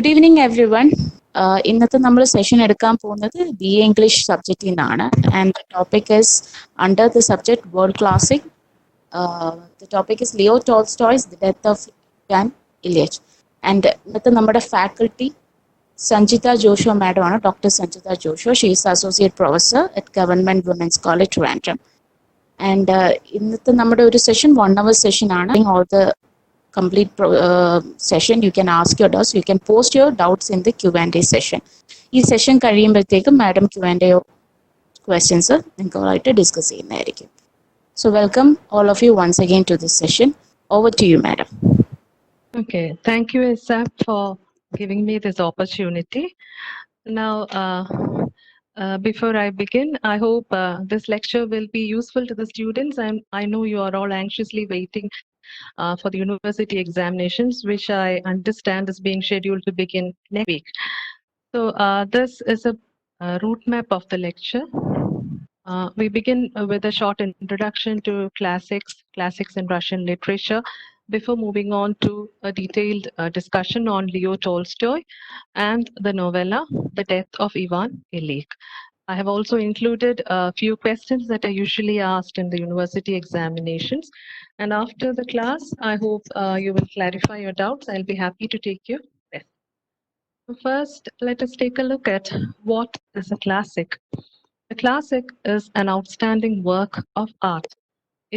Good evening, everyone. ഇന്നത്തെ നമ്മൾ session എടുക്കാൻ പോകുന്നത് BA English സബ്ജക്റ്റിൽ നിന്നാണ്. And the topic is under the subject World Classic. The topic is Leo Tolstoy's The Death of Ivan Ilyich. And ഇന്നത്തെ നമ്മുടെ faculty Sanjita Joshua madam ആണ്, Dr. Sanjita Joshua. She is Associate Professor at Government Women's College, Trivandrum. And ഇന്നത്തെ നമ്മുടെ ഒരു session 1 hour session ആണ്. All the complete session you can ask your doubts, you can post your doubts in the Q&A session. This session കഴിയുമ്പോഴത്തേക്കും madam Q&A questions നിങ്ങൾക്ക് discuss ചെയ്യുന്നതായിരിക്കും. So welcome all of you once again to this session. Over to you, madam. Okay, thank you, Isaac, for giving me this opportunity. Now, before I begin, I hope this lecture will be useful to the students, and I know you are all anxiously waiting for the university examinations, which I understand is being scheduled to begin next week. So this is a route map of the lecture. We begin with a short introduction to classics in Russian literature, before moving on to a detailed discussion on Leo Tolstoy and the novella The Death of Ivan Ilyich. I have also included a few questions that are usually asked in the university examinations. And after the class, I hope you will clarify your doubts. I'll be happy to take your questions. First, let us take a look at what is a classic. A classic is an outstanding work of art.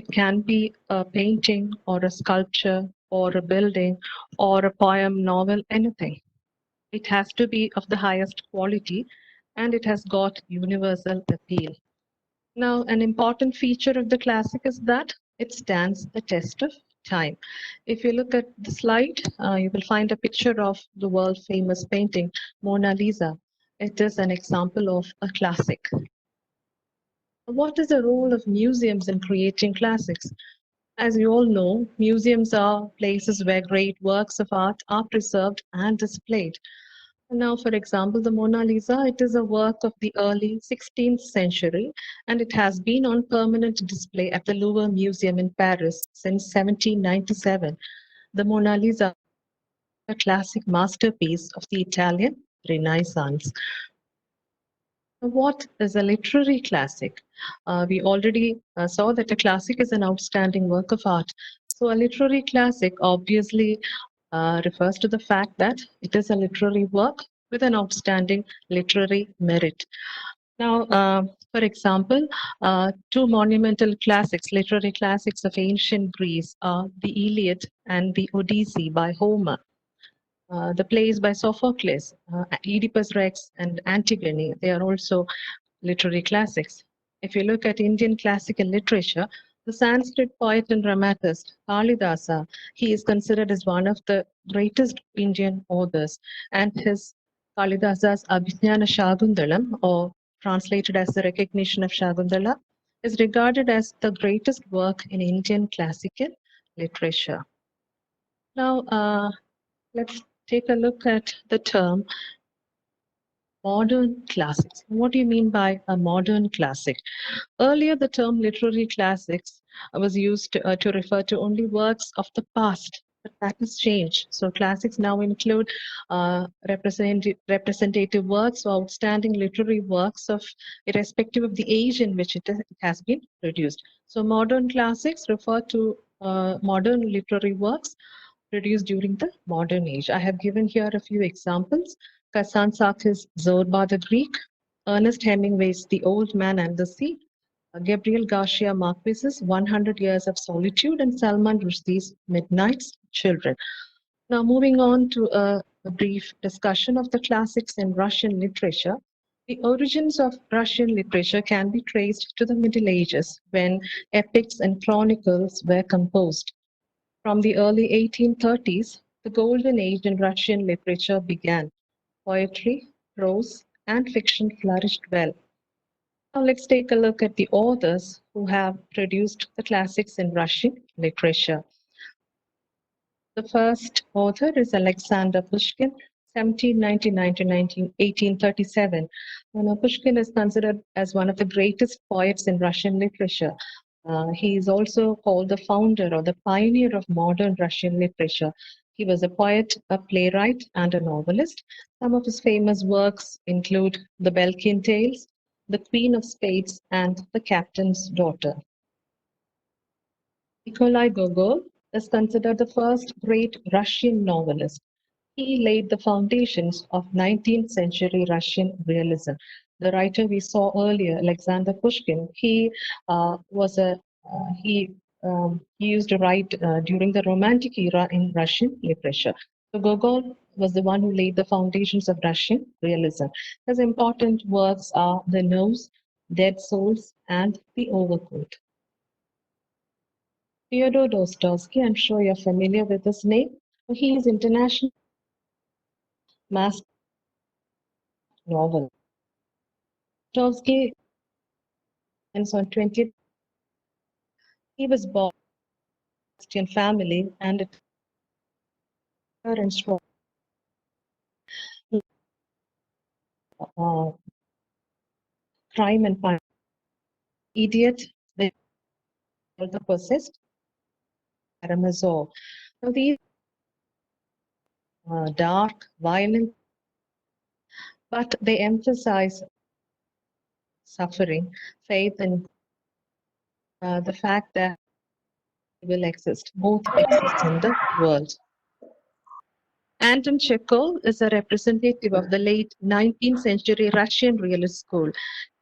It can be a painting or a sculpture or a building or a poem, novel, anything. It has to be of the highest quality, and it has got universal appeal. Now, an important feature of the classic is that it stands the test of time. If you look at the slide, you will find a picture of the world famous painting, Mona Lisa. It is an example of a classic. What is the role of museums in creating classics? As you all know, museums are places where great works of art are preserved and displayed. Now, for example, the Mona Lisa, it is a work of the early 16th century, and it has been on permanent display at the Louvre Museum in Paris since 1797. The Mona Lisa, a classic masterpiece of the Italian Renaissance. What is a literary classic? We already saw that a classic is an outstanding work of art. So a literary classic obviously refers to the fact that it is a literary work with an outstanding literary merit. Now, for example, two monumental classics, literary classics of ancient Greece are the Iliad and the Odyssey by Homer. The plays by Sophocles, Oedipus Rex and Antigone, they are also literary classics. If you look at Indian classical literature, the Sanskrit poet and dramatist Kalidasa, he is considered as one of the greatest Indian authors, and his Kalidasa's Abhinana Shakuntalam, or translated as the Recognition of Shakuntala, is regarded as the greatest work in Indian classical literature. Now, let's take a look at the term modern classics. What do you mean by a modern classic? Earlier, the term literary classics was used to refer to only works of the past, but that has changed. So classics now include representative works or outstanding literary works of irrespective of the age in which it has been produced. So modern classics refer to modern literary works produced during the modern age. I have given here a few examples. Kazan Sakis' Zorba the Greek, Ernest Hemingway's The Old Man and the Sea, Gabriel Garcia Marquez's 100 Years of Solitude, and Salman Rushdie's Midnight's Children. Now, moving on to a brief discussion of the classics in Russian literature. The origins of Russian literature can be traced to the Middle Ages, when epics and chronicles were composed. From the early 1830s, the golden age in Russian literature began. Poetry, prose, and fiction flourished well. Now let's take a look at the authors who have produced the classics in Russian literature. The first author is Alexander Pushkin, 1799 to 1837. Now, Pushkin is considered as one of the greatest poets in Russian literature. He is also called the founder or the pioneer of modern Russian literature. He was a poet, a playwright, and a novelist. Some of his famous works include The Belkin Tales, The Queen of Spades, and The Captain's Daughter. Nikolai Gogol is considered the first great Russian novelist. He laid the foundations of 19th century Russian realism. The writer we saw earlier, Alexander Pushkin, he was a he used to write during the Romantic era in Russian literature. So Gogol was the one who laid the foundations of Russian realism. His important works are The Nose, Dead Souls, and The Overcoat. Fyodor Dostoevsky, I'm sure you're familiar with his name. He is international mass novel. Dostoevsky is on 20th. He was born in a Christian family and it and strong. Crime and punishment. Idiot, the possessed, Karamazov. Now these dark, violent, but they emphasize suffering, faith, and the fact that will exist, both exist in the world. Anton Chekhov is a representative of the late 19th century Russian realist school.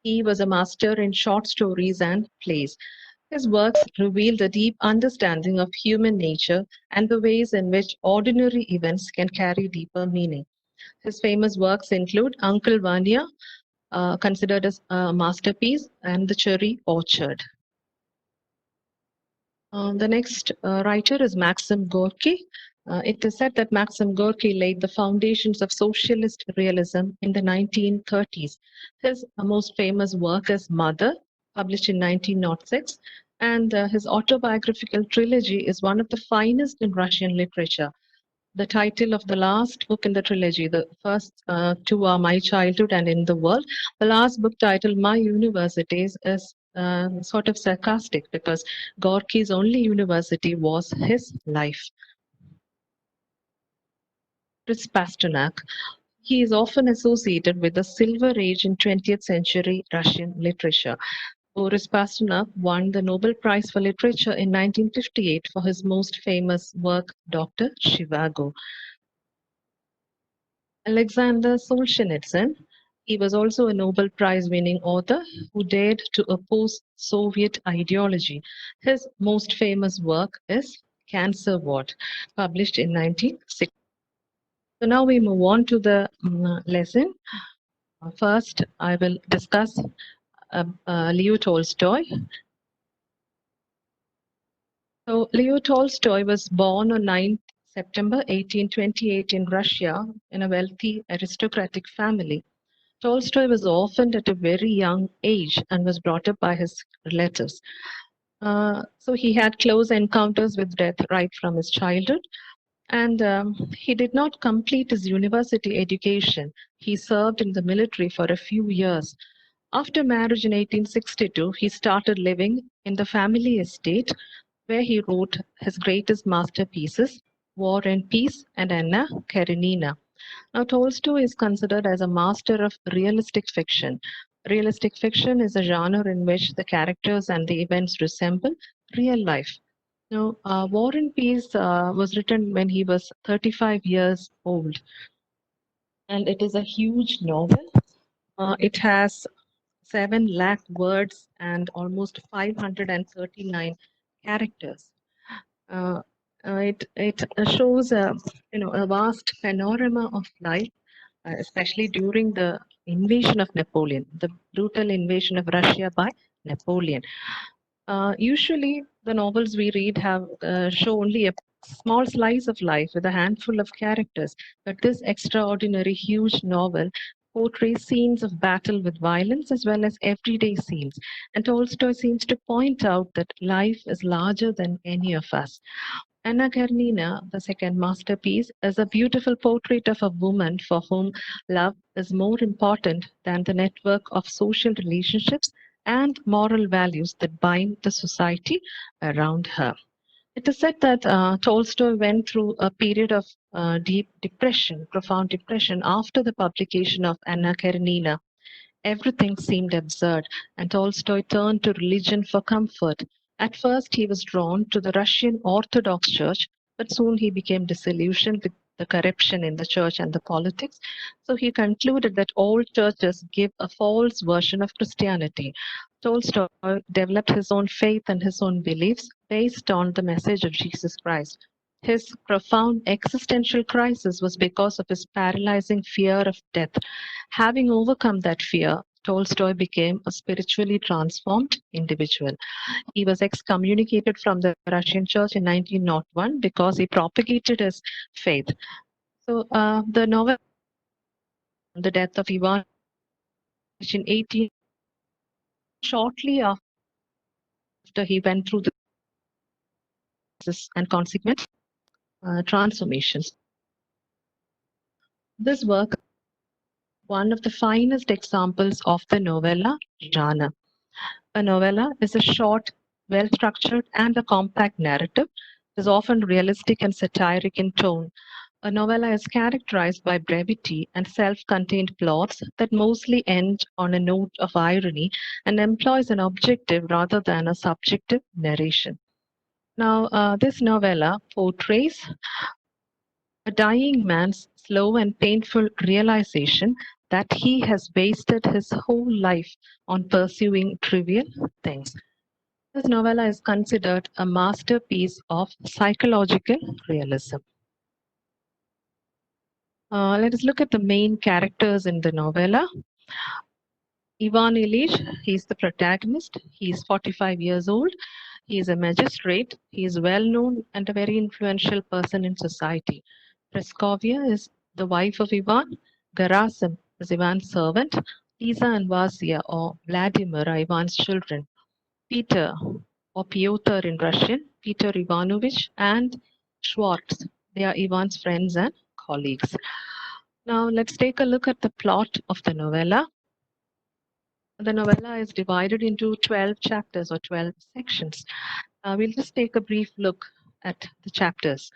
He was a master in short stories and plays. His works reveal the deep understanding of human nature and the ways in which ordinary events can carry deeper meaning. His famous works include Uncle Vanya, considered as a masterpiece, and The Cherry Orchard. The next writer is Maxim Gorky. It is said that Maxim Gorky laid the foundations of socialist realism in the 1930s. His most famous work is Mother, published in 1906, and his autobiographical trilogy is one of the finest in Russian literature. The title of the last book in the trilogy, the first two are My Childhood and In the World. The last book titled My Universities is sort of sarcastic because Gorky's only university was his life. Boris Pasternak. He is often associated with the Silver Age in 20th century Russian literature. Boris Pasternak won the Nobel Prize for Literature in 1958 for his most famous work, Dr. Zhivago. Alexander Solzhenitsyn. He was also a Nobel Prize-winning author who dared to oppose Soviet ideology. His most famous work is Cancer Ward, published in 1960. So now we move on to the lesson. First, I will discuss Leo Tolstoy. So Leo Tolstoy was born on 9th September 1828 in Russia in a wealthy aristocratic family. Tolstoy was orphaned at a very young age and was brought up by his relatives. So he had close encounters with death right from his childhood. And he did not complete his university education. He served in the military for a few years. After marriage in 1862, he started living in the family estate where he wrote his greatest masterpieces, War and Peace and Anna Karenina. Now, Tolstoy is considered as a master of realistic fiction. Realistic fiction is a genre in which the characters and the events resemble real life. Now, War and Peace was written when he was 35 years old, and it is a huge novel. It has 7 lakh words and almost 539 characters. It shows a vast panorama of life, especially during the invasion of Napoleon, the brutal invasion of Russia by Napoleon. Usually, the novels we read have show only a small slice of life with a handful of characters, but this extraordinary, huge novel portrays scenes of battle with violence as well as everyday scenes. And Tolstoy seems to point out that life is larger than any of us. Anna Karenina, the second masterpiece, is a beautiful portrait of a woman for whom love is more important than the network of social relationships and moral values that bind the society around her. It is said that Tolstoy went through a period of deep depression, profound depression, after the publication of Anna Karenina. Everything seemed absurd, and Tolstoy turned to religion for comfort. At first, he was drawn to the Russian Orthodox Church, but soon he became disillusioned with the corruption in the church and the politics. So he concluded that all churches give a false version of Christianity. Tolstoy developed his own faith and his own beliefs based on the message of Jesus Christ. His profound existential crisis was because of his paralyzing fear of death. Having overcome that fear, Tolstoy became a spiritually transformed individual. He was excommunicated from the Russian Church in 1901 because he propagated his faith. So the novel, The Death of Ivan, in 18, shortly after he went through the and consequent transformations. This work is one of the finest examples of the novella genre. A novella is a short, well-structured and a compact narrative. It is often realistic and satiric in tone. A novella is characterized by brevity and self-contained plots that mostly end on a note of irony and employs an objective rather than a subjective narration. Now, this novella portrays a dying man's slow and painful realization that he has wasted his whole life on pursuing trivial things. This novella is considered a masterpiece of psychological realism. Let us look at the main characters in the novella. Ivan Ilyich, he is the protagonist. He is 45 years old. He is a magistrate. He is well known and a very influential person in society. Praskovia is the wife of Ivan. Gerasim is Ivan's servant. Lisa and Vasia or Vladimir are Ivan's children. Peter or Pyotr in Russian, Peter Ivanovich and Schwartz, they are Ivan's friends and colleagues. Now let's take a look at the plot of the novella. The novella is divided into 12 chapters or 12 sections. We'll just take a brief look at the chapters.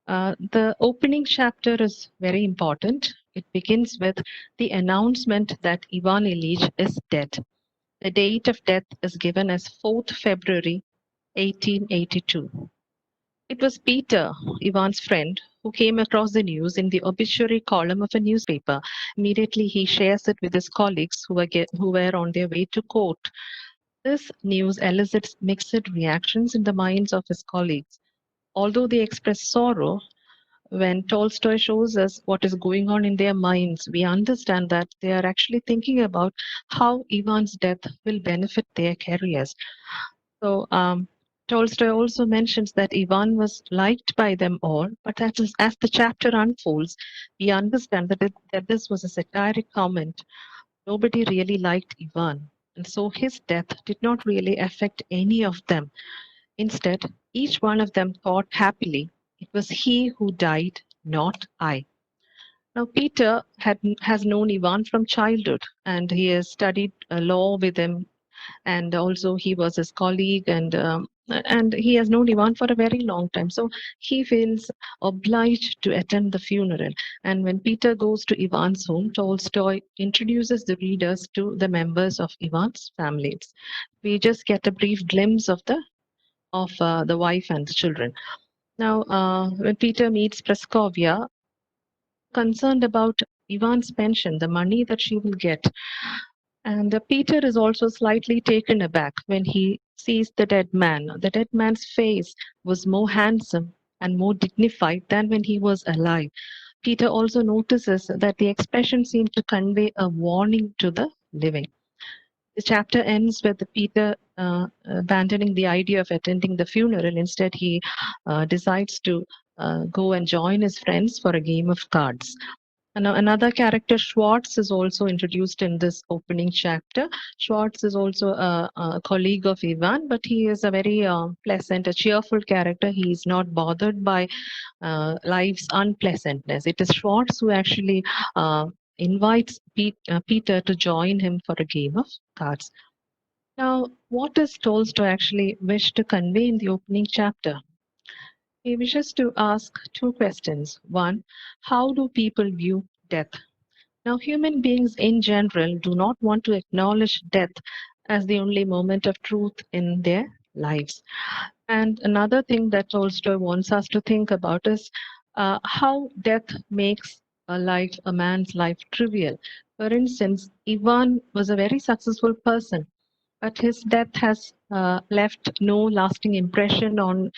The opening chapter is very important. It begins with the announcement that Ivan Ilyich is dead. The date of death is given as 4th February 1882. It was Peter, Ivan's friend, who came across the news in the obituary column of a newspaper. Immediately he shares it with his colleagues who were on their way to court. This news elicits mixed reactions in the minds of his colleagues. Although they express sorrow, when Tolstoy shows us what is going on in their minds, we understand that they are actually thinking about how Ivan's death will benefit their careers. So Tolstoy also mentions that Ivan was liked by them all, but as the chapter unfolds, we understand that this was a satiric comment. Nobody really liked Ivan, and so his death did not really affect any of them. Instead, each one of them thought happily, it was he who died, not I. Now, Peter has known Ivan from childhood, and he has studied law with him, and also he was his colleague, and he has known Ivan for a very long time. So he feels obliged to attend the funeral. And when Peter goes to Ivan's home, Tolstoy introduces the readers to the members of Ivan's family. We just get a brief glimpse of the wife and the children. Now, when Peter meets Praskovia, concerned about Ivan's pension, the money that she will get. And Peter is also slightly taken aback when he sees the dead man. The dead man's face was more handsome and more dignified than when he was alive. Peter also notices that the expression seemed to convey a warning to the living. The chapter ends with Peter abandoning the idea of attending the funeral. Instead, he decides to go and join his friends for a game of cards. And another character, Schwartz, is also introduced in this opening chapter. Schwartz is also a colleague of Ivan, but he is a very pleasant, a cheerful character. He is not bothered by life's unpleasantness. It is Schwartz who actually invites Peter to join him for a game of cards. Now, what does Tolstoy actually wish to convey in the opening chapter? He wishes to ask two questions. One, how do people view death? Now, human beings in general do not want to acknowledge death as the only moment of truth in their lives. And another thing that Tolstoy wants us to think about is how death makes a man's life trivial. For instance, Ivan was a very successful person, but his death has left no lasting impression on,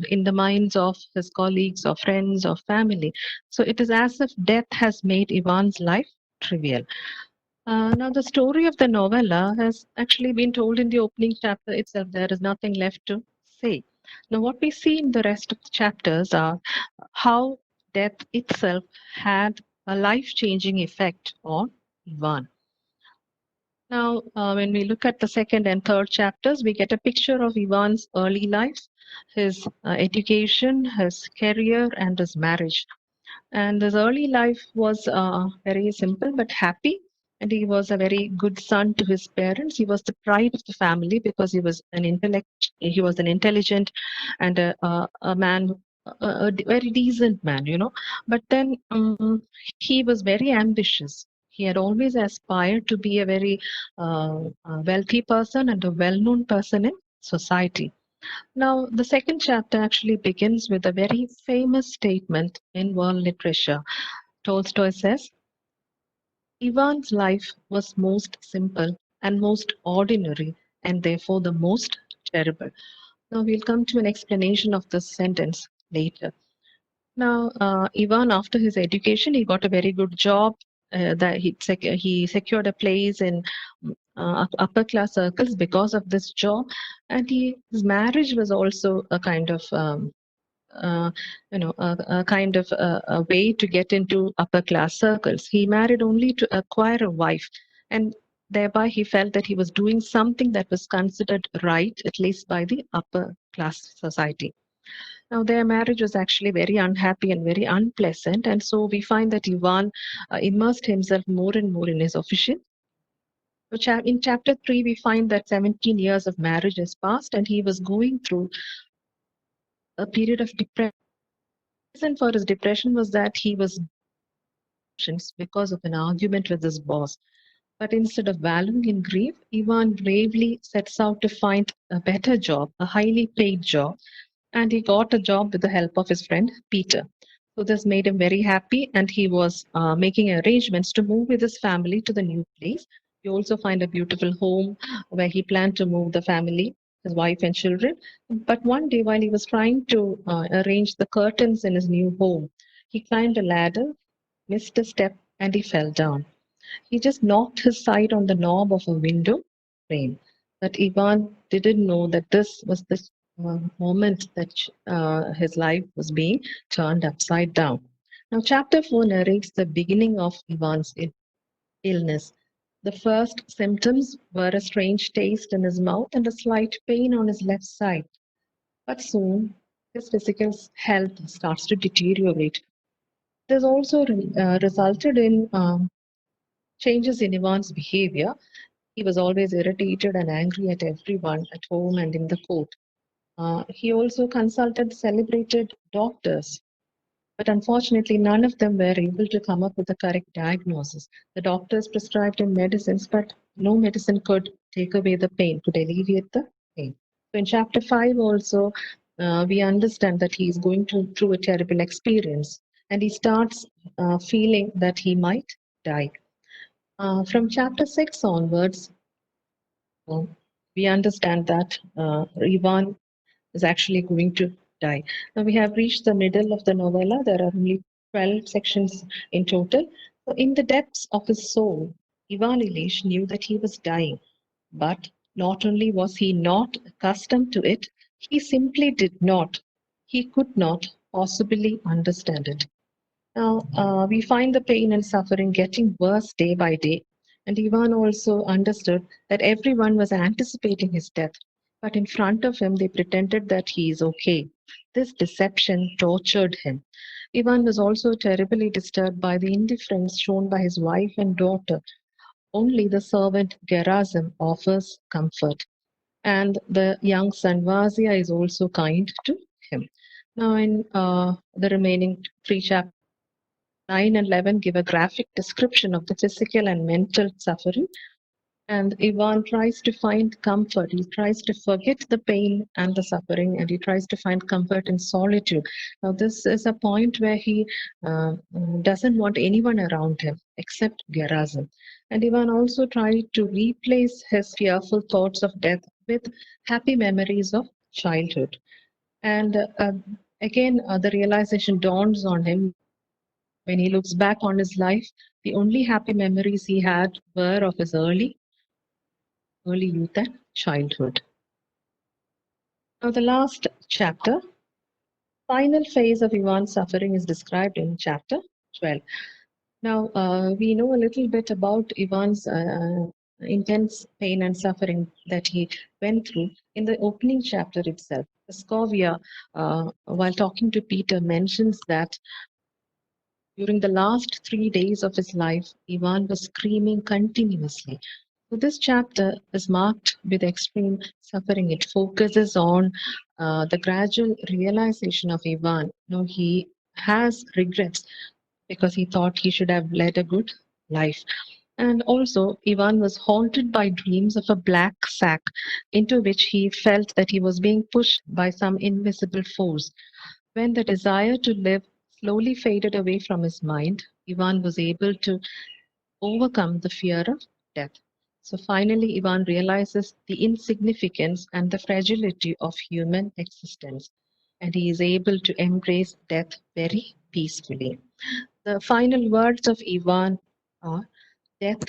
in the minds of his colleagues or friends or family. So it is as if death has made Ivan's life trivial. Now, the story of the novella has actually been told in the opening chapter itself. There is nothing left to say. Now, what we see in the rest of the chapters are how death itself had a life-changing effect on Ivan. Now, when we look at the second and third chapters, we get a picture of Ivan's early life, his education, his career, and his marriage. And his early life was very simple but happy. And he was a very good son to his parents. He was the pride of the family because he was an intelligent and a man, a very decent man, you know. But then he was very ambitious. He had always aspired to be a very wealthy person and a well-known person in society. Now, the second chapter actually begins with a very famous statement in world literature. Tolstoy says, Ivan's life was most simple and most ordinary, and therefore the most terrible. Now, we'll come to an explanation of this sentence later. Now, Ivan, after his education, he got a very good job. That he secured a place in upper class circles because of this job, and his marriage was also a kind of a kind of a way to get into upper class circles. He married only to acquire a wife, and thereby he felt that he was doing something that was considered right, at least by the upper class society. Now, their marriage was actually very unhappy and very unpleasant, and so we find that Ivan immersed himself more and more in his official. In chapter 3, we find that 17 years of marriage has passed, and he was going through a period of depression. The reason for his depression was that he was because of an argument with his boss. But instead of wallowing in grief, Ivan bravely sets out to find a better job, a highly paid job, and he got a job with the help of his friend Peter. So this made him very happy, and he was making arrangements to move with his family to the new place. You also find a beautiful home where he planned to move the family, his wife and children. But one day, while he was trying to arrange the curtains in his new home, he climbed a ladder, missed a step, and he fell down. He just knocked his side on the knob of a window frame. But Ivan didn't know that this was the moment that his life was being turned upside down. Now, chapter 4 narrates the beginning of Ivan's illness. The first symptoms were a strange taste in his mouth and a slight pain on his left side. But soon, his physical health starts to deteriorate. This also resulted in changes in Ivan's behavior. He was always irritated and angry at everyone at home and in the court. He also consulted celebrated doctors, but unfortunately, none of them were able to come up with the correct diagnosis. The doctors prescribed him medicines, but no medicine could take away the pain, could alleviate the pain. So in chapter 5 also, we understand that he is going through a terrible experience, and he starts feeling that he might die. From chapter 6 onwards, we understand that Ivan is actually going to die. Now we have reached the middle of the novella. There are only 12 sections in total. So in the depths of his soul, Ivan Ilyich knew that he was dying. But not only was he not accustomed to it, he simply did not. He could not possibly understand it. Now, we find the pain and suffering getting worse day by day. And Ivan also understood that everyone was anticipating his death. But in front of him, they pretended that he is okay. This deception tortured him. Ivan was also terribly disturbed by the indifference shown by his wife and daughter. Only the servant Gerasim offers comfort. And the young son Vasia is also kind to him. Now, in the remaining three chapters, 9 and 11 give a graphic description of the physical and mental suffering. And Ivan tries to find comfort. He tries to forget the pain and the suffering, and he tries to find comfort in solitude. Now, this is a point where he doesn't want anyone around him except Gerazim. And Ivan also tried to replace his fearful thoughts of death with happy memories of childhood. And again, the realization dawns on him when he looks back on his life. The only happy memories he had were of his early youth and childhood. Now, the last chapter, final phase of Ivan's suffering, is described in chapter 12. Now, we know a little bit about Ivan's intense pain and suffering that he went through in the opening chapter itself. Praskovia, while talking to Peter, mentions that during the last 3 days of his life, Ivan was screaming continuously. So this chapter is marked with extreme suffering. It focuses on the gradual realization of Ivan. He has regrets because he thought he should have led a good life. And also, Ivan was haunted by dreams of a black sack into which he felt that he was being pushed by some invisible force. When the desire to live slowly faded away from his mind, Ivan was able to overcome the fear of death. So finally, Ivan realizes the insignificance and the fragility of human existence, and he is able to embrace death very peacefully. The final words of Ivan are, "Death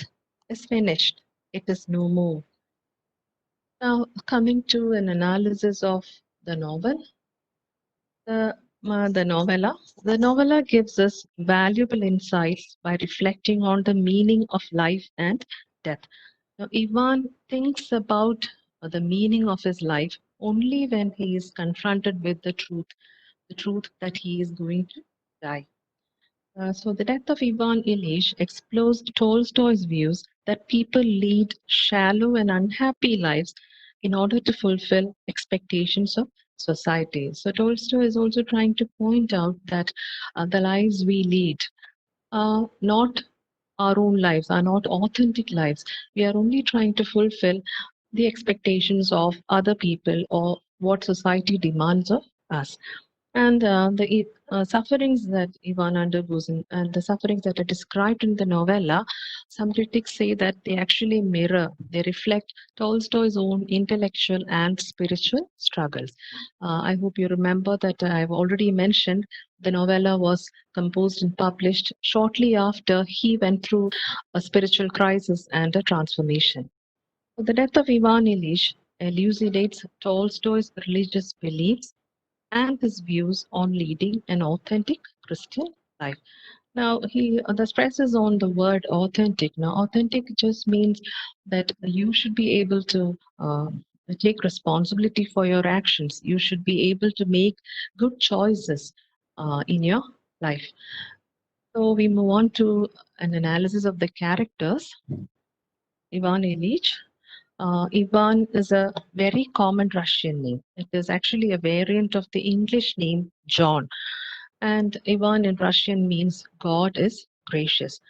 is finished, it is no more." Now, coming to an analysis of the novel, the novella. The novella gives us valuable insights by reflecting on the meaning of life and death. Now, Ivan thinks about the meaning of his life only when he is confronted with the truth that he is going to die. So the death of Ivan Ilyich explores Tolstoy's views that people lead shallow and unhappy lives in order to fulfill expectations of society. So Tolstoy is also trying to point out that the lives we lead are not our own lives, are not authentic lives. We are only trying to fulfill the expectations of other people or what society demands of us. And the sufferings that Ivan undergoes and the sufferings that are described in the novella, some critics say that they actually mirror, they reflect Tolstoy's own intellectual and spiritual struggles. I hope you remember that I've already mentioned the novella was composed and published shortly after he went through a spiritual crisis and a transformation. The death of Ivan Ilyich elucidates Tolstoy's religious beliefs and his views on leading an authentic Christian life. Now, the stress is on the word authentic. Now, authentic just means that you should be able to take responsibility for your actions. You should be able to make good choices in your life. So we move on to an analysis of the characters. Ivan Ilyich. Ivan is a very common Russian name. It is actually a variant of the English name John. And Ivan in Russian means God is gracious.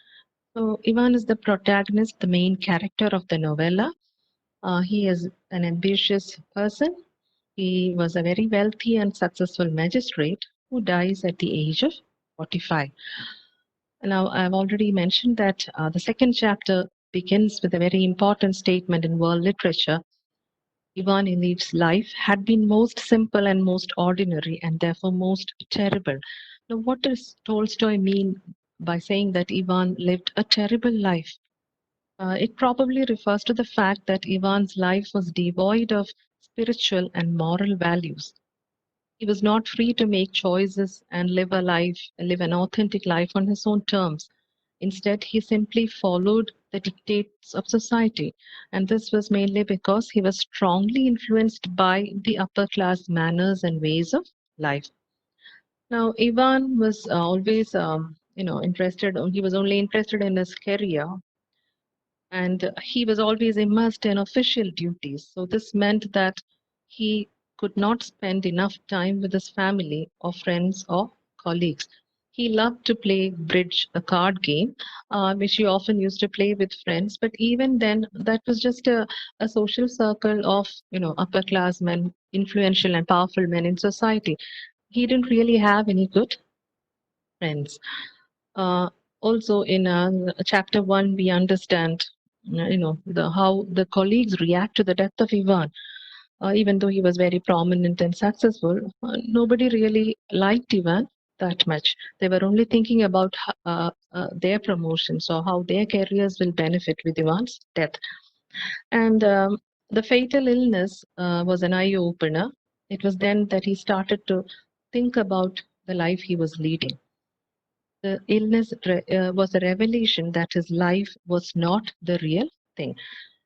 So Ivan is the protagonist, the main character of the novella. He is an ambitious person. He was a very wealthy and successful magistrate who dies at the age of 45. Now, I've already mentioned that the second chapter begins with a very important statement in world literature. Ivan Ilyich's life had been most simple and most ordinary and therefore most terrible. Now, what does Tolstoy mean by saying that Ivan lived a terrible life? It probably refers to the fact that Ivan's life was devoid of spiritual and moral values. He was not free to make choices and live an authentic life on his own terms. Instead, he simply followed the dictates of society, and this was mainly because he was strongly influenced by the upper class manners and ways of life. Now, Ivan was always, interested. He was only interested in his career, and he was always immersed in official duties. So this meant that he could not spend enough time with his family or friends or colleagues. He loved to play bridge, a card game, which he often used to play with friends. But even then, that was just a social circle of, upper class men, influential and powerful men in society. He didn't really have any good friends. Uh, Also, in chapter 1, we understand, how the colleagues react to the death of Ivan. Even though he was very prominent and successful, nobody really liked Ivan that much. They were only thinking about their promotions or how their careers will benefit with Ivan's death. And the fatal illness was an eye opener. It was then that he started to think about the life he was leading. The illness was a revelation that his life was not the real thing.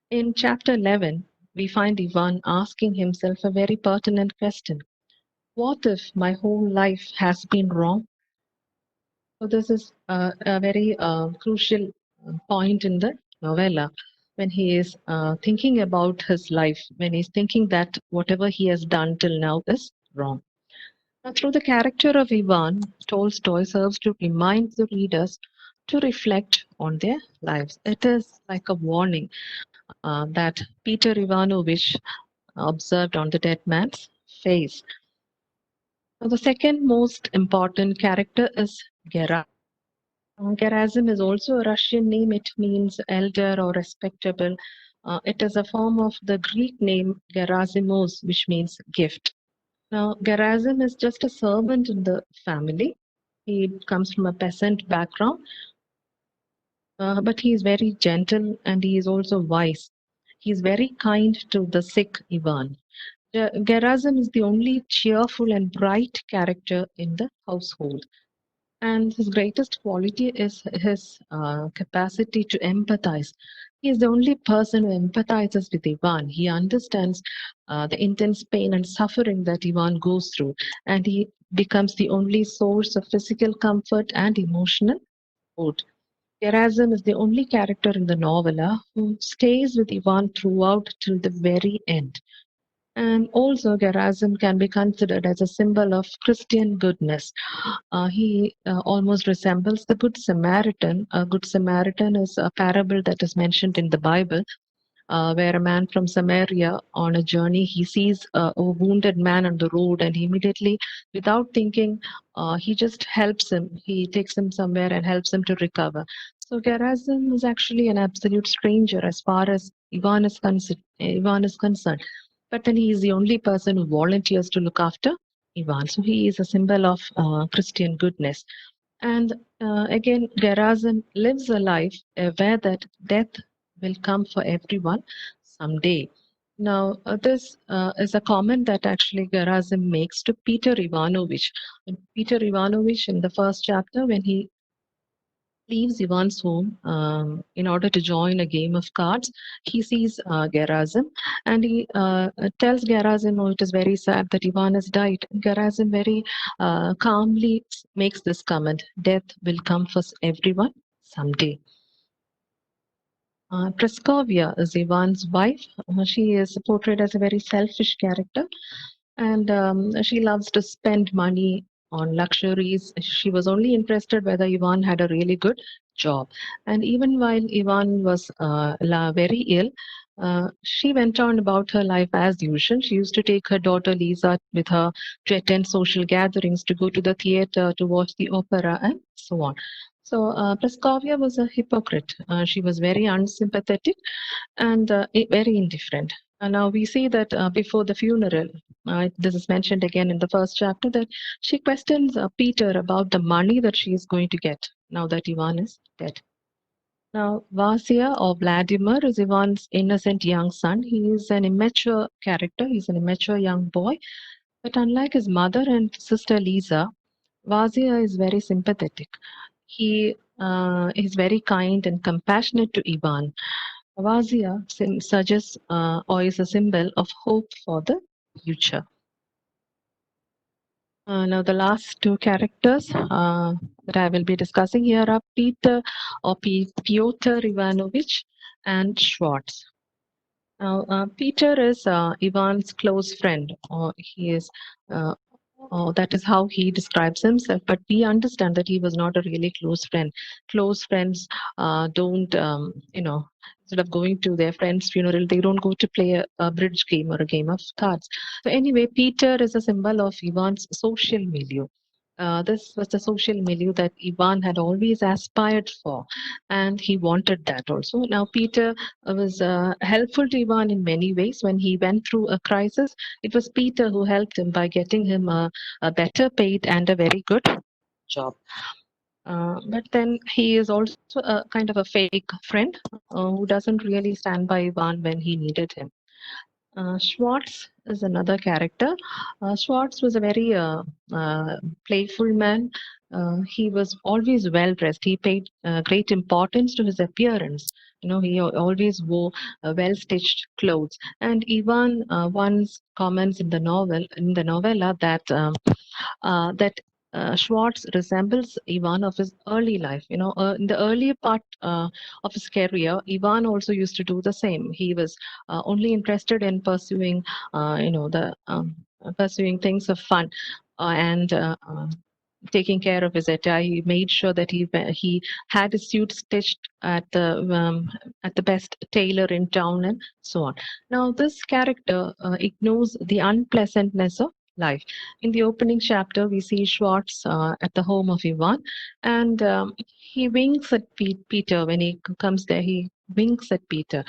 In chapter 11, we find Ivan asking himself a very pertinent question. What if my whole life has been wrong? So this is a very crucial point in the novella when he is thinking about his life, when he's thinking that whatever he has done till now is wrong. Now, through the character of Ivan, Tolstoy serves to remind the readers to reflect on their lives. It is like a warning that Peter Ivanovich observed on the dead man's face. Now, the second most important character is Gerasim. Gerasim is also a Russian name. It means elder or respectable. It is a form of the Greek name Gerasimos, which means gift. Now, Gerasim is just a servant in the family. He comes from a peasant background, but he is very gentle and he is also wise. He is very kind to the sick Ivan. Gerasim is the only cheerful and bright character in the household. And his greatest quality is his capacity to empathize. He is the only person who empathizes with Ivan. He understands the intense pain and suffering that Ivan goes through, and he becomes the only source of physical comfort and emotional support. Gerasim is the only character in the novella who stays with Ivan throughout till the very end. And also, Gerasim can be considered as a symbol of Christian goodness. He almost resembles the Good Samaritan. A Good Samaritan is a parable that is mentioned in the Bible, where a man from Samaria on a journey, he sees a wounded man on the road, and immediately, without thinking, he just helps him. He takes him somewhere and helps him to recover. So Gerasim is actually an absolute stranger as far as Ivan is concerned. But then he is the only person who volunteers to look after Ivan. So he is a symbol of Christian goodness. And again, Gerasim lives a life aware that death will come for everyone someday. Now, this is a comment that actually Gerasim makes to Peter Ivanovich. And Peter Ivanovich, in the first chapter, when he leaves Ivan's home in order to join a game of cards, he sees Gerasim, and he tells Gerasim, oh, it is very sad that Ivan has died. Gerasim very calmly makes this comment, death will come for everyone someday. Praskovia is Ivan's wife. She is portrayed as a very selfish character, and she loves to spend money on luxuries. She was only interested whether Ivan had a really good job. And even while Ivan was very ill, she went on about her life as usual. She used to take her daughter Lisa with her to attend social gatherings, to go to the theater, to watch the opera, and so on. So Praskovia was a hypocrite. She was very unsympathetic and very indifferent. And now we see that before the funeral, this is mentioned again in the first chapter, that she questions Peter about the money that she is going to get now that Ivan is dead. Now, Vasya or Vladimir is Ivan's innocent young son. He is an immature character. He's an immature young boy. But unlike his mother and sister Lisa, Vasya is very sympathetic. He is very kind and compassionate to Ivan. Vasya suggests or is a symbol of hope for the future. Now, the last two characters that I will be discussing here are Peter or Pyotr Ivanovich and Schwartz. Now, Peter is Ivan's close friend, or he is, that is how he describes himself. But we understand that he was not a really close friend. Close friends don't, instead of going to their friend's funeral, they don't go to play a bridge game or a game of cards. So anyway, Peter is a symbol of Ivan's social milieu. This was the social milieu that Ivan had always aspired for, and he wanted that also. Now, Peter was helpful to Ivan in many ways. When he went through a crisis, it was Peter who helped him by getting him a better paid and a very good job. But then he is also a kind of a fake friend who doesn't really stand by Ivan when he needed him. Schwartz is another character. Schwartz was a very playful man. He was always well dressed. He paid great importance to his appearance. He always wore well stitched clothes. And Ivan once comments in the novella that Schwartz resembles Ivan of his early life. In the earlier part of his career, Ivan also used to do the same. He was only interested in pursuing, pursuing things of fun and taking care of his attire. He made sure that he had his suit stitched at the best tailor in town and so on. Now, this character ignores the unpleasantness of life. In the opening chapter, we see Schwartz at the home of Ivan, and he winks at Peter when he comes there. He winks at Peter.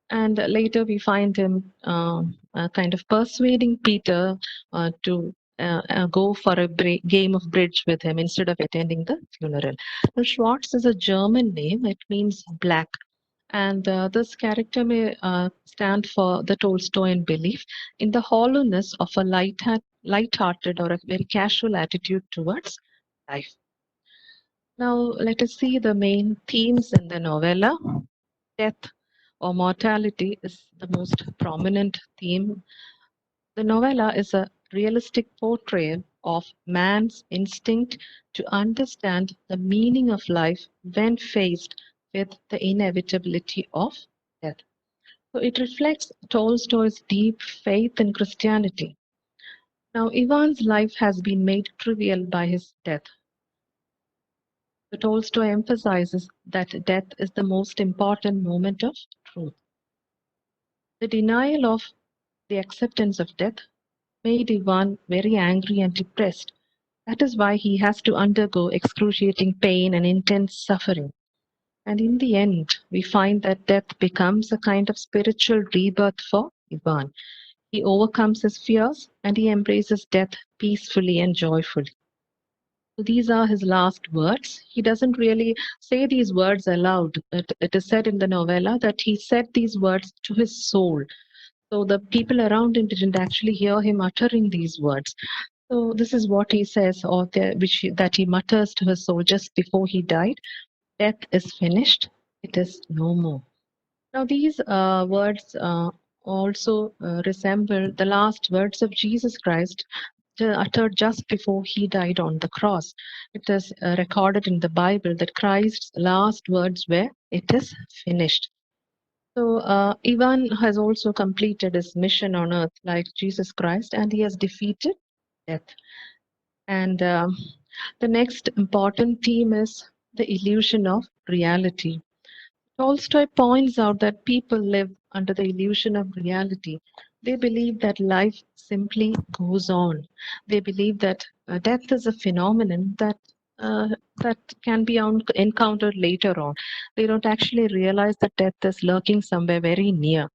And later we find him kind of persuading Peter to go for a game of bridge with him instead of attending the funeral. Now, Schwartz is a German name. It means black. And this character may stand for the Tolstoyan belief in the hollowness of a light-hearted or a very casual attitude towards life. Now, let us see the main themes in the novella. Death or mortality is the most prominent theme. The novella is a realistic portrayal of man's instinct to understand the meaning of life when faced with the inevitability of death. So it reflects Tolstoy's deep faith in Christianity. Now, Ivan's life has been made trivial by his death. Tolstoy emphasizes that death is the most important moment of truth. The denial of the acceptance of death made Ivan very angry and depressed. That is why he has to undergo excruciating pain and intense suffering. And in the end, we find that death becomes a kind of spiritual rebirth for Ivan. He overcomes his fears and he embraces death peacefully and joyfully. So these are his last words. He doesn't really say these words aloud. It is said in the novella that he said these words to his soul. So the people around him didn't actually hear him uttering these words. So this is what he says, that he mutters to his soul just before he died. Death is finished. It is no more. Now these words also resemble the last words of Jesus Christ uttered just before he died on the cross. It is recorded in the Bible that Christ's last words were, "It is finished." So Ivan has also completed his mission on earth like Jesus Christ, and he has defeated death. And the next important theme is the illusion of reality. Tolstoy points out that people live under the illusion of reality. They believe that life simply goes on. They believe that death is a phenomenon that can be encountered later on. They don't actually realize that death is lurking somewhere very near.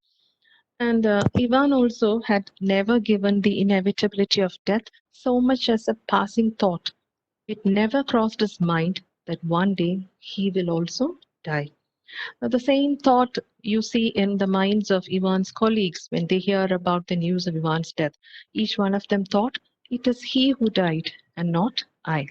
And Ivan also had never given the inevitability of death so much as a passing thought. It never crossed his mind that one day he will also die. Now, the same thought you see in the minds of Ivan's colleagues when they hear about the news of Ivan's death. Each one of them thought, it is he who died and not I.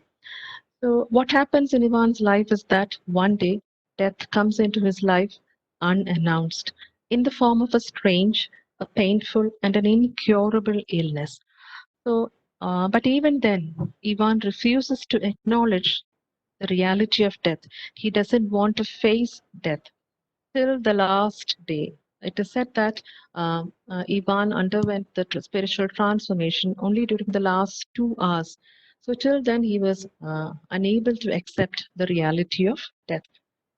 So what happens in Ivan's life is that one day death comes into his life unannounced in the form of a strange, a painful, and an incurable illness. So, but even then, Ivan refuses to acknowledge the reality of death. He doesn't want to face death till the last day. it is said that Ivan underwent the spiritual transformation only during the last 2 hours. So till then, he was unable to accept the reality of death.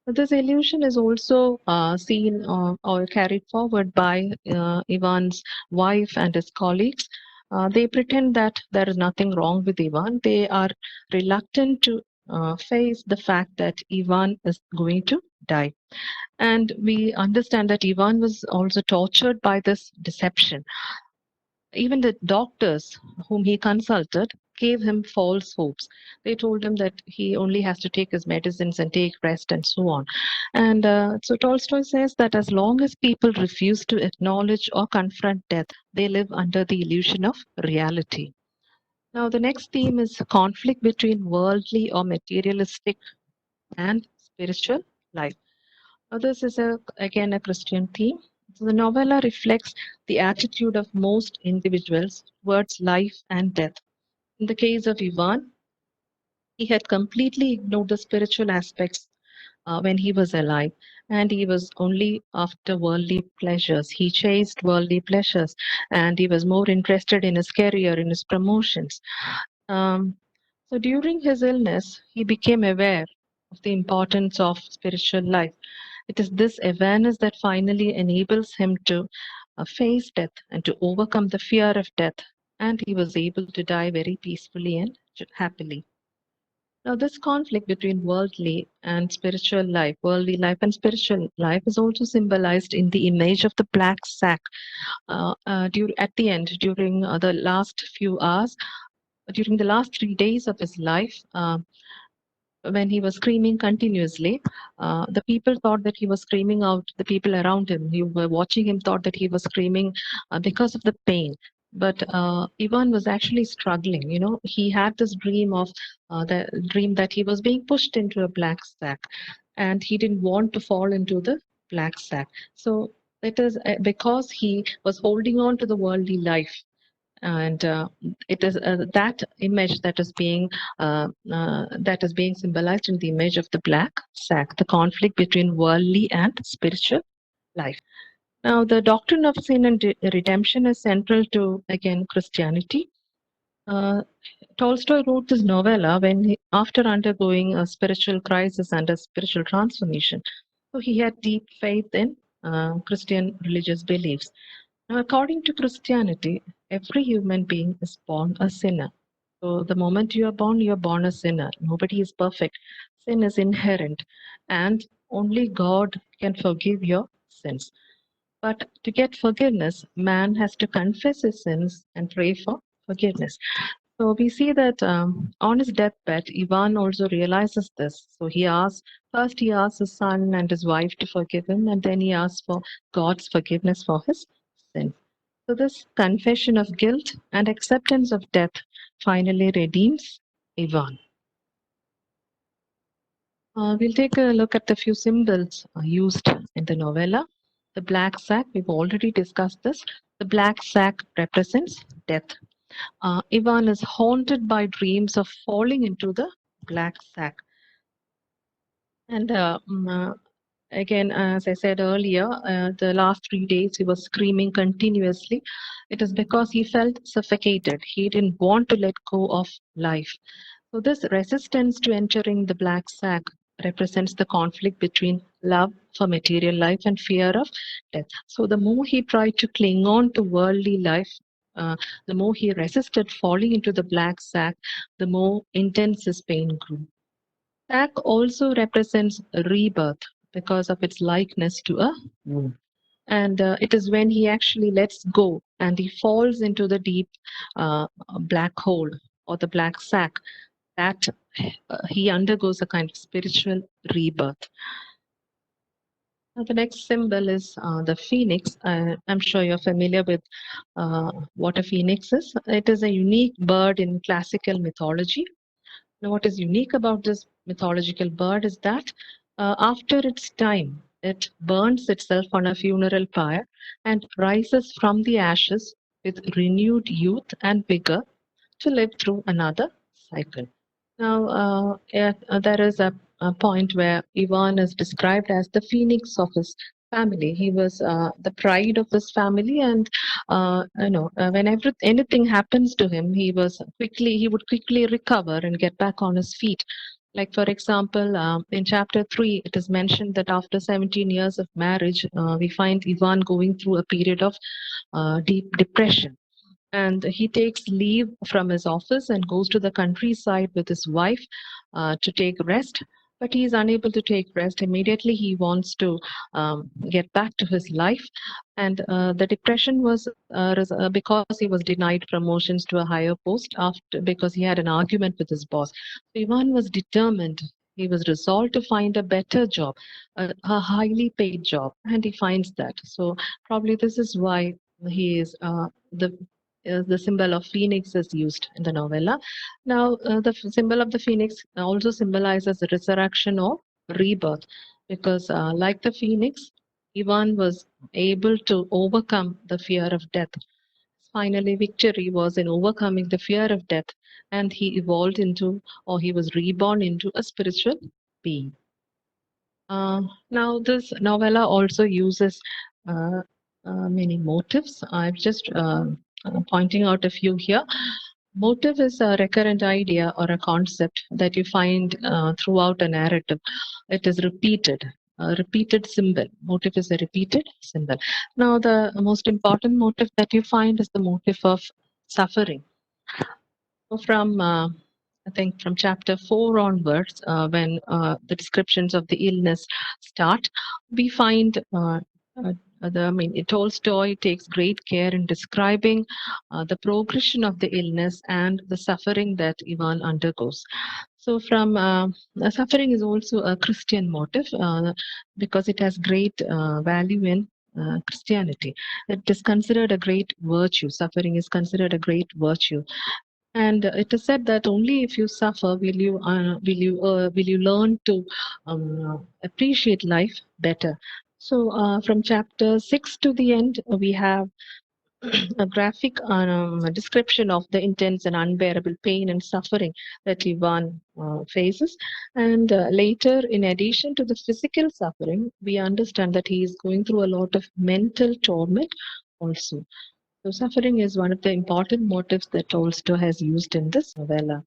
But this illusion is also seen or carried forward by Ivan's wife and his colleagues. They pretend that there is nothing wrong with Ivan. They are reluctant to face the fact that Ivan is going to die. And we understand that Ivan was also tortured by this deception. Even the doctors whom he consulted gave him false hopes. They told him that he only has to take his medicines and take rest and so on. And so Tolstoy says that as long as people refuse to acknowledge or confront death, they live under the illusion of reality. Now, the next theme is conflict between worldly or materialistic and spiritual life. Now, this is again a Christian theme. So the novella reflects the attitude of most individuals towards life and death. In the case of Ivan, he had completely ignored the spiritual aspects when he was alive, and he was only after worldly pleasures. He chased worldly pleasures, and he was more interested in his career, in his promotions. So during his illness, he became aware of the importance of spiritual life. It is this awareness that finally enables him to face death and to overcome the fear of death, and he was able to die very peacefully and happily. Now, this conflict between worldly and spiritual life, worldly life and spiritual life, is also symbolized in the image of the black sack. At the end, during the last few hours, during the last 3 days of his life, when he was screaming continuously, the people thought that he was screaming out. The people around him who were watching him thought that he was screaming because of the pain. But Ivan was actually struggling. You know, he had this dream of the dream that he was being pushed into a black sack, and he didn't want to fall into the black sack. So it is because he was holding on to the worldly life, and it is that image that is being symbolized in the image of the black sack, the conflict between worldly and spiritual life. Now, the doctrine of sin and redemption is central to, again, Christianity. Tolstoy wrote this novella after undergoing a spiritual crisis and a spiritual transformation. So he had deep faith in Christian religious beliefs. Now, according to Christianity, every human being is born a sinner. So the moment you are born a sinner. Nobody is perfect. Sin is inherent, and only God can forgive your sins. But to get forgiveness, man has to confess his sins and pray for forgiveness. So we see that on his deathbed, Ivan also realizes this. So first he asks his son and his wife to forgive him, and then he asks for God's forgiveness for his sin. So this confession of guilt and acceptance of death finally redeems Ivan. We'll take a look at the few symbols used in the novella. The black sack, we've already discussed this. The black sack represents death. Ivan is haunted by dreams of falling into the black sack. And again, as I said earlier, the last 3 days he was screaming continuously. It is because he felt suffocated. He didn't want to let go of life. So this resistance to entering the black sack represents the conflict between love for material life and fear of death. So the more he tried to cling on to worldly life, the more he resisted falling into the black sack, the more intense his pain grew. Sack also represents rebirth because of its likeness to a womb. And it is when he actually lets go and he falls into the deep black hole or the black sack that he undergoes a kind of spiritual rebirth. Now, the next symbol is the phoenix. I'm sure you're familiar with what a phoenix is. It is a unique bird in classical mythology. Now, what is unique about this mythological bird is that after its time, it burns itself on a funeral pyre and rises from the ashes with renewed youth and vigor to live through another cycle. Now, there is a point where Ivan is described as the phoenix of his family. He was the pride of his family, and whenever anything happens to him, he would quickly recover and get back on his feet. Like for example, in chapter 3, it is mentioned that after 17 years of marriage, we find Ivan going through a period of deep depression. And he takes leave from his office and goes to the countryside with his wife to take rest. But he is unable to take rest. Immediately, he wants to get back to his life. And the depression was because he was denied promotions to a higher post because he had an argument with his boss. So Ivan was determined. He was resolved to find a better job, a highly paid job, and he finds that. So probably this is why he is the symbol of phoenix is used in the novella. Now, the symbol of the phoenix also symbolizes the resurrection or rebirth, because like the phoenix, Ivan was able to overcome the fear of death. Finally, victory was in overcoming the fear of death, and he evolved into, or he was reborn into, a spiritual being. Now, this novella also uses many motifs. I'm just pointing out a few here. Motive is a recurrent idea or a concept that you find throughout a narrative. It is repeated, a repeated symbol. Motive is a repeated symbol. Now, the most important motive that you find is the motive of suffering. From I think from chapter 4 onwards, when the descriptions of the illness start, we find Tolstoy takes great care in describing the progression of the illness and the suffering that Ivan undergoes. So, from suffering is also a Christian motive because it has great value in Christianity. It is considered a great virtue. Suffering is considered a great virtue. And it is said that only if you suffer will you learn to appreciate life better. So from chapter 6 to the end, we have a graphic description of the intense and unbearable pain and suffering that Ivan faces. And later, in addition to the physical suffering, we understand that he is going through a lot of mental torment also. So suffering is one of the important motives that Tolstoy has used in this novella.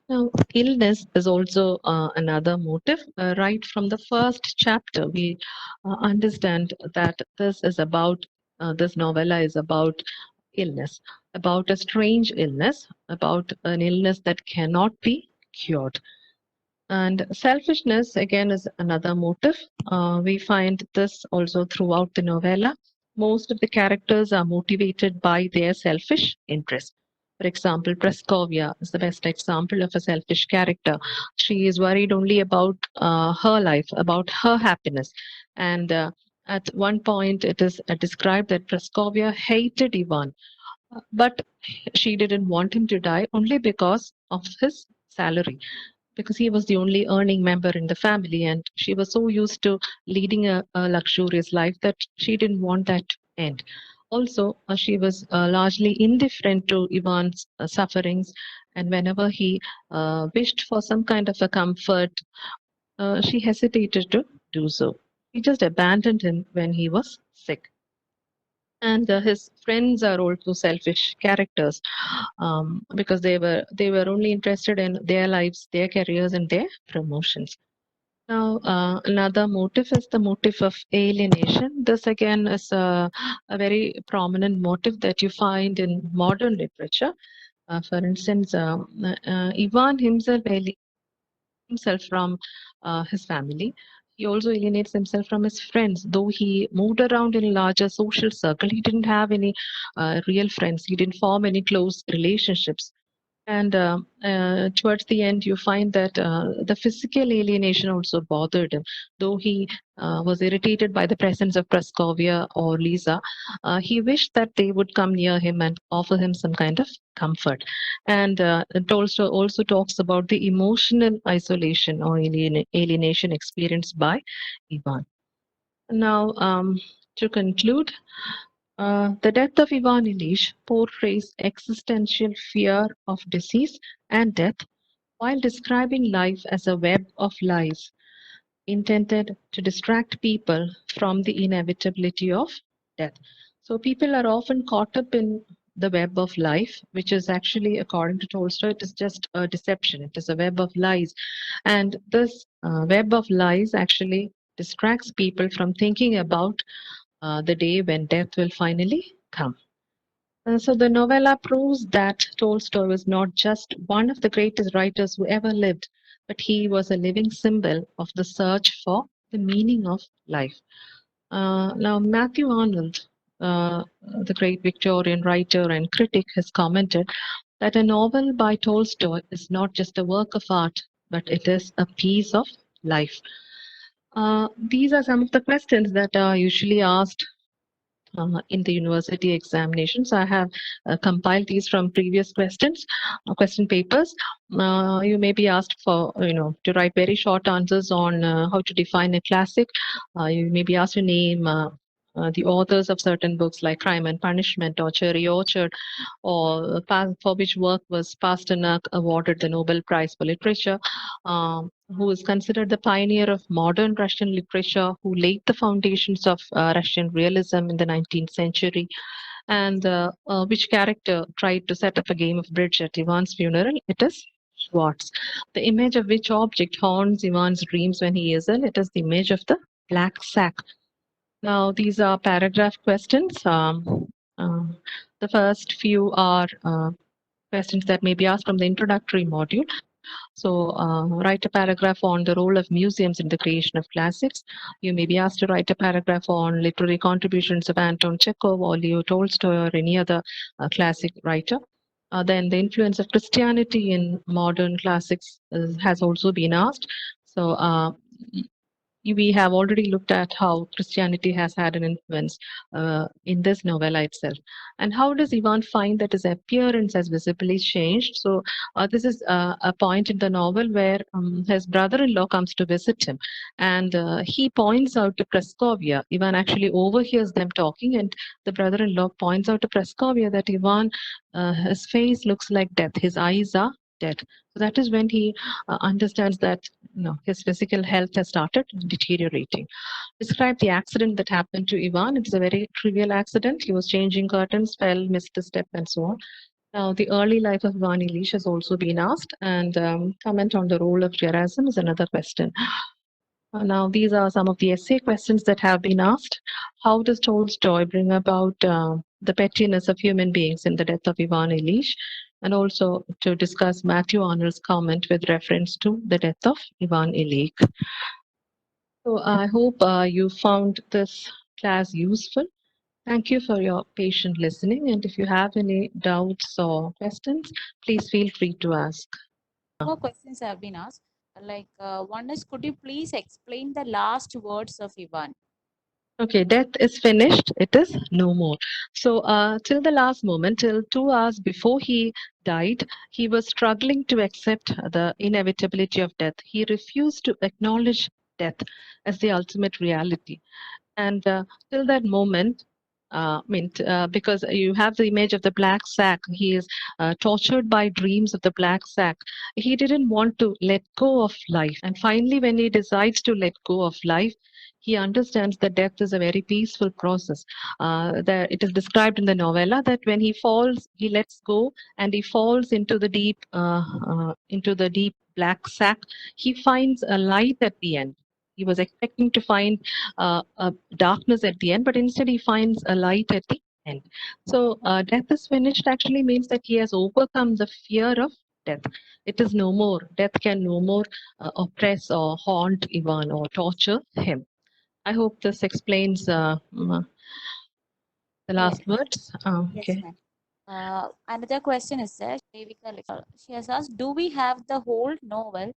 Now, illness is also another motive. Right from the first chapter, we understand that this novella is about illness, about a strange illness, about an illness that cannot be cured. And selfishness, again, is another motive. We find this also throughout the novella. Most of the characters are motivated by their selfish interest. For example, Praskovia is the best example of a selfish character. She is worried only about her life, about her happiness. And at one point, it is described that Praskovia hated Ivan, but she didn't want him to die only because of his salary, because he was the only earning member in the family, and she was so used to leading a luxurious life that she didn't want that to end. Also, she was largely indifferent to Ivan's sufferings, and whenever he wished for some kind of a comfort, she hesitated to do so. He just abandoned him when he was sick. And his friends are also selfish characters, because they were only interested in their lives, their careers, and their promotions. Now, another motive is the motive of alienation. This again is a very prominent motive that you find in modern literature. For instance, Ivan himself from his family. He also alienates himself from his friends. Though he moved around in a larger social circle, he didn't have any real friends. He didn't form any close relationships. And towards the end, you find that the physical alienation also bothered him. Though he was irritated by the presence of Praskovia or Lisa, he wished that they would come near him and offer him some kind of comfort. And Tolstoy also talks about the emotional isolation or alienation experienced by Ivan. Now, to conclude, the death of Ivan Ilyich portrays existential fear of disease and death while describing life as a web of lies. intended to distract people from the inevitability of death. So people are often caught up in the web of life, which is actually, according to Tolstoy, it is just a deception. It is a web of lies. And this web of lies actually distracts people from thinking about the day when death will finally come. So the novella proves that Tolstoy was not just one of the greatest writers who ever lived, but he was a living symbol of the search for the meaning of life. Now, Matthew Arnold, the great Victorian writer and critic, has commented that a novel by Tolstoy is not just a work of art, but it is a piece of life. These are some of the questions that are usually asked in the university examinations. I have compiled these from previous questions, question papers. You may be asked for, to write very short answers on how to define a classic. You may be asked to name the authors of certain books like Crime and Punishment or Cherry Orchard, or for which work was Pasternak awarded the Nobel Prize for Literature, who is considered the pioneer of modern Russian literature, who laid the foundations of Russian realism in the 19th century, and which character tried to set up a game of bridge at Ivan's funeral. It is Schwartz. The image of which object haunts Ivan's dreams when he is ill? It is the image of the black sack. Now, these are paragraph questions. The first few are questions that may be asked from the introductory module. So write a paragraph on the role of museums in the creation of classics. You may be asked to write a paragraph on literary contributions of Anton Chekhov or Leo Tolstoy or any other classic writer. Then the influence of Christianity in modern classics has also been asked. So we have already looked at how Christianity has had an influence in this novella itself. And how does Ivan find that his appearance has visibly changed? So this is a point in the novel where his brother-in-law comes to visit him, and he points out to Praskovia. Ivan actually overhears them talking, and the brother-in-law points out to Praskovia that Ivan, his face looks like death. His eyes are dead. So that is when he understands that his physical health has started deteriorating. Describe the accident that happened to Ivan. It's a very trivial accident. He was changing curtains, fell, missed a step, and so on. Now, the early life of Ivan Ilyich has also been asked, and comment on the role of Gerasim is another question. Now, these are some of the essay questions that have been asked. How does Tolstoy bring about the pettiness of human beings in the death of Ivan Ilyich? And also to discuss Matthew Arnold's comment with reference to the death of Ivan Ilyich. So I hope you found this class useful. Thank you for your patient listening. And if you have any doubts or questions, please feel free to ask. More questions have been asked. Like one is, could you please explain the last words of Ivan? Okay, death is finished. It is no more. So till the last moment, till 2 hours before he died, he was struggling to accept the inevitability of death. He refused to acknowledge death as the ultimate reality. And till that moment, because you have the image of the black sack, he is tortured by dreams of the black sack. He didn't want to let go of life. And finally, when he decides to let go of life, he understands that death is a very peaceful process. It is described in the novella that when he falls, he lets go and he falls into the deep black sack. He finds a light at the end. He was expecting to find a darkness at the end, but instead he finds a light at the end. So death is finished actually means that he has overcome the fear of death. It is no more. Death can no more oppress or haunt Ivan or torture him. I hope this explains the last words. Okay. Yes, another question is that she has asked, do we have the whole novel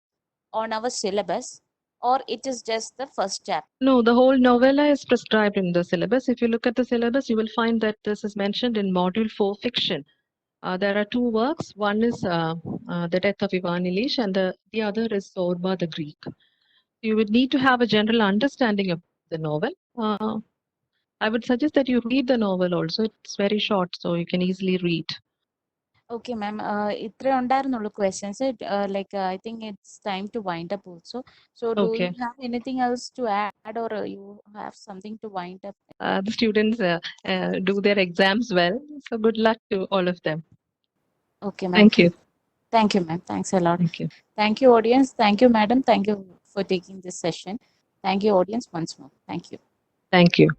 on our syllabus, or it is just the first chapter? No, the whole novella is prescribed in the syllabus. If you look at the syllabus, you will find that this is mentioned in Module 4 Fiction. There are 2 works. One is The Death of Ivan Ilyich, and the other is Zorba the Greek. You would need to have a general understanding of the novel. I would suggest that you read the novel also. It's very short, so you can easily read. Okay, ma'am. ഇത്രേ ഉണ്ടായിരുന്നുള്ളൂ questions. I think it's time to wind up also. So, do you Okay. have anything else to add, or you have something to wind up? The students do their exams well. So good luck to all of them. Okay, ma'am. Thank you. Thank you, ma'am. Thanks a lot. Thank you. Thank you, audience. Thank you, madam. Thank you for taking this session. Thank you, audience, once more. Thank you. Thank you.